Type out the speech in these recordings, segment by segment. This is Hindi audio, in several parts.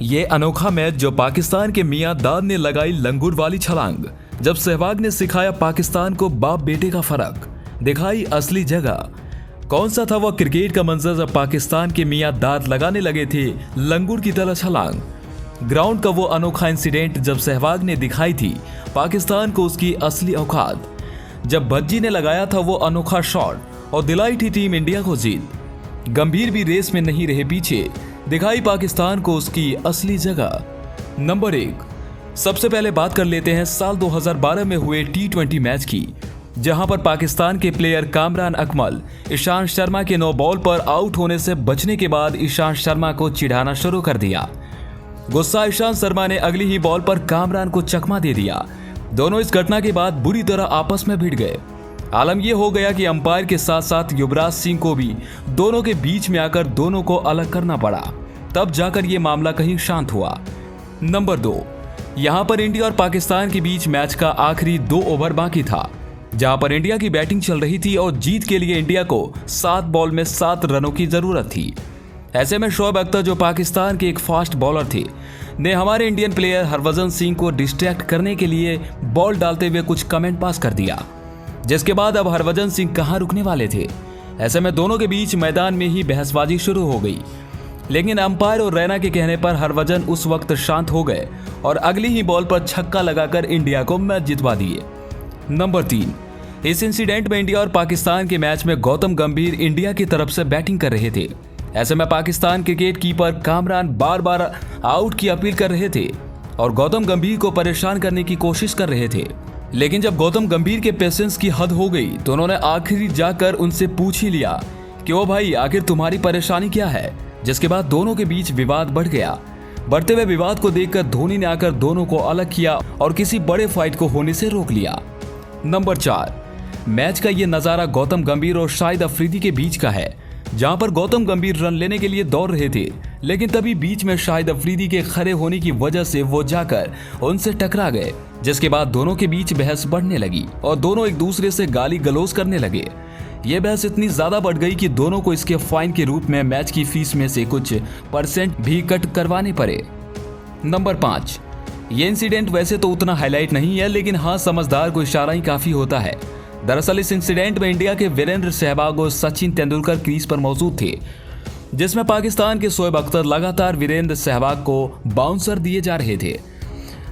ये अनोखा मैच जो पाकिस्तान के मियां दाद ने लगाई लंगूर वाली छलांग, जब सहवाग ने सिखाया पाकिस्तान को बाप बेटे का फर्क, दिखाई असली जगह। कौन सा था वह क्रिकेट का मंजर जब पाकिस्तान के मियां दाद लगाने लगे थे लंगूर की तरह छलांग। ग्राउंड का वो अनोखा इंसिडेंट जब सहवाग ने दिखाई थी पाकिस्तान को उसकी असली औकात, जब भज्जी ने लगाया था वो अनोखा शॉट और दिलाई थी टीम इंडिया को जीत। गंभीर भी रेस में नहीं रहे पीछे, दिखाई पाकिस्तान को उसकी असली जगह। नंबर 1, सबसे पहले बात कर लेते हैं साल 2012 में हुए T20 मैच की, जहां पर पाकिस्तान के प्लेयर कामरान अकमल ईशांत शर्मा के 9 बॉल पर आउट होने से बचने के बाद ईशांत शर्मा को चिढ़ाना शुरू कर दिया। गुस्सा ईशांत शर्मा ने अगली ही बॉल पर कामरान को चकमा दे दिया। दोनों इस घटना के बाद बुरी तरह आपस में भिड़ गए। आलम यह हो गया कि अंपायर के साथ साथ युवराज सिंह को भी दोनों के बीच में आकर दोनों को अलग करना पड़ा। तब जाकर यह मामला कहीं शांत हुआ। नंबर 2, यहां पर इंडिया और पाकिस्तान के बीच मैच का आखिरी 2 ओवर बाकी था, जहां पर इंडिया की बैटिंग चल रही थी और जीत के लिए इंडिया को 7 बॉल में 7 रनों की जरूरत थी। ऐसे में शोएब अख्तर, जो पाकिस्तान के एक फास्ट बॉलर थे, ने हमारे इंडियन प्लेयर हरभजन सिंह को डिस्ट्रैक्ट करने के लिए बॉल डालते हुए कुछ कमेंट पास कर दिया, जिसके बाद अब हरभजन सिंह कहां रुकने वाले थे। ऐसे में दोनों के बीच मैदान में ही बहसबाजी शुरू हो गई, लेकिन अंपायर और रैना के कहने पर हरभजन उस वक्त शांत हो गए और अगली ही बॉल पर छक्का लगाकर इंडिया को मैच जितवा दिए। नंबर 3, इस इंसिडेंट में इंडिया और पाकिस्तान के मैच में गौतम गंभीर इंडिया की तरफ से बैटिंग कर रहे थे। ऐसे में पाकिस्तान क्रिकेट कीपर कामरान बार बार आउट की अपील कर रहे थे और गौतम गंभीर को परेशान करने की कोशिश कर रहे थे। लेकिन जब गौतम गंभीर के पेशेंस की हद हो गई तो उन्होंने आखिरी जाकर उनसे पूछ ही लिया कि ओ भाई, आखिर तुम्हारी परेशानी क्या है, जिसके बाद दोनों के बीच विवाद बढ़ गया। बढ़ते हुए विवाद को देखकर धोनी ने आकर दोनों को अलग किया और किसी बड़े फाइट को होने से रोक लिया। नंबर 4, मैच का ये नजारा गौतम गंभीर और शाहिद अफरीदी के बीच का है, जहां पर गौतम गंभीर रन लेने के लिए दौड़ रहे थे, लेकिन तभी बीच में शाहिद अफरीदी के खड़े होने की वजह से वो जाकर उनसे टकरा गए, जिसके बाद दोनों के बीच बहस बढ़ने लगी और दोनों एक दूसरे से गाली गलौज करने लगे। ये बहस इतनी ज्यादा बढ़ गई कि दोनों को इसके फाइन के रूप में मैच की फीस में से कुछ % भी कट करवाने पड़े। नंबर 5, ये इंसिडेंट वैसे तो उतना हाईलाइट नहीं है, लेकिन हाँ, समझदार को इशारा ही काफी होता है। दरअसल इस इंसिडेंट में इंडिया के वीरेंद्र सहवाग और सचिन तेंदुलकर क्रीज पर मौजूद थे, जिसमें पाकिस्तान के शोएब अख्तर लगातार वीरेंद्र सहवाग को बाउंसर दिए जा रहे थे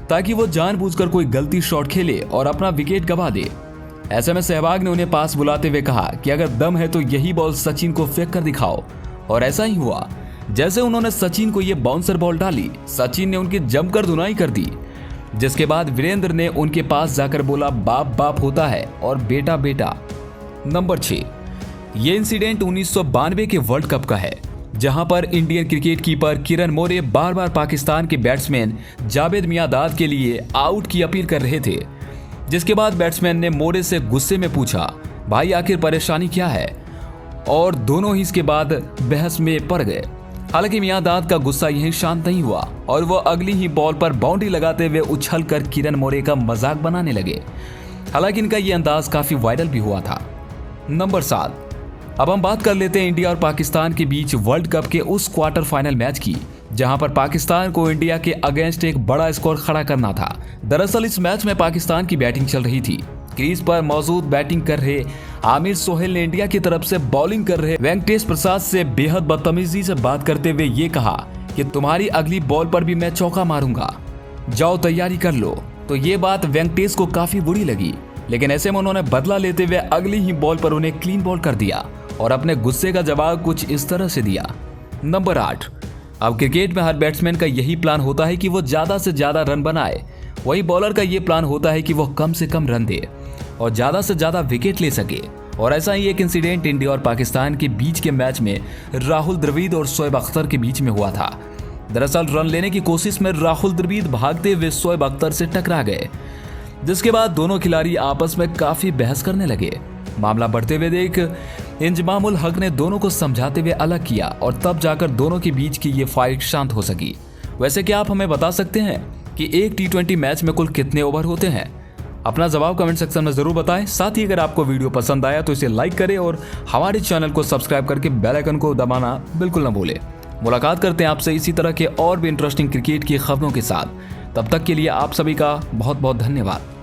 ताकि वो जानबूझकर कोई गलती शॉट खेले और अपना विकेट गंवा दे। ऐसे में सहवाग ने उन्हें पास बुलाते हुए कहा कि अगर दम है तो यही बॉल सचिन को फेंक कर दिखाओ, और ऐसा ही हुआ। जैसे उन्होंने सचिन को यह बाउंसर बॉल डाली, सचिन ने उनकी जमकर धुनाई कर दी, जिसके बाद वीरेंद्र ने उनके पास जाकर बोला बाप बाप होता है और बेटा बेटा। नंबर 6, ये इंसिडेंट 1992 के वर्ल्ड कप का है, जहां पर Indian cricket keeper Kiran More बार बार पाकिस्तान के बैट्समैन जावेद मियांदाद के लिए आउट की अपील कर रहे थे, जिसके बाद बैट्समैन ने मोरे से गुस्से में पूछा, भाई आखिर परेशानी क्या है, और दोनों ही इसके बाद बहस में पड़ गए। हालांकि मियांदाद का गुस्सा यहीं शांत नहीं हुआ और वो अगली ही बॉल पर बाउंड्री लगाते हुए उछल कर किरण मोरे का मजाक बनाने लगे। हालांकि इनका ये अंदाज काफी वायरल भी हुआ था। नंबर 7, अब हम बात कर लेते हैं इंडिया और पाकिस्तान के बीच वर्ल्ड कप के उस क्वार्टर फाइनल मैच की, जहां पर पाकिस्तान को इंडिया के अगेंस्ट एक बड़ा स्कोर खड़ा करना था। दरअसल इस मैच में पाकिस्तान की बैटिंग चल रही थी। क्रीज पर मौजूद बैटिंग कर रहे आमिर सोहेल ने इंडिया की तरफ से बॉलिंग कर रहे वेंकटेश प्रसाद से बेहद बदतमीजी से बात करते हुए ये कहा कि तुम्हारी अगली बॉल पर भी मैं चौका मारूंगा, जाओ तैयारी कर लो। तो ये बात वेंकटेश को काफी बुरी लगी, लेकिन ऐसे में उन्होंने बदला लेते हुए अगली ही बॉल पर उन्हें क्लीन बॉल कर दिया और अपने गुस्से का जवाब कुछ इस तरह से दिया। नंबर 8, अब क्रिकेट में हर बैट्समैन का यही प्लान होता है कि वो ज्यादा से ज्यादा रन बनाए, वही बॉलर का ये प्लान होता है कि वो कम से कम रन दे और ज्यादा से ज्यादा विकेट ले सके। और ऐसा ही एक इंसिडेंट इंडिया और पाकिस्तान के बीच के मैच में राहुल द्रविड़ और शोएब अख्तर के बीच में हुआ था। दरअसल रन लेने की कोशिश में राहुल द्रविड़ भागते हुए शोएब अख्तर से टकरा गए, जिसके बाद दोनों खिलाड़ी आपस में काफी बहस करने लगे। मामला बढ़ते हुए देख इंजमामुल हक ने दोनों को समझाते हुए अलग किया और तब जाकर दोनों के बीच की ये फाइट शांत हो सकी। वैसे क्या आप हमें बता सकते हैं कि एक T20 मैच में कुल कितने ओवर होते हैं? अपना जवाब कमेंट सेक्शन में जरूर बताएं। साथ ही अगर आपको वीडियो पसंद आया तो इसे लाइक करें और हमारे चैनल को सब्सक्राइब करके बेल आइकन को दबाना बिल्कुल न भूलें। मुलाकात करते हैं आपसे इसी तरह के और भी इंटरेस्टिंग क्रिकेट की खबरों के साथ। तब तक के लिए आप सभी का बहुत बहुत धन्यवाद।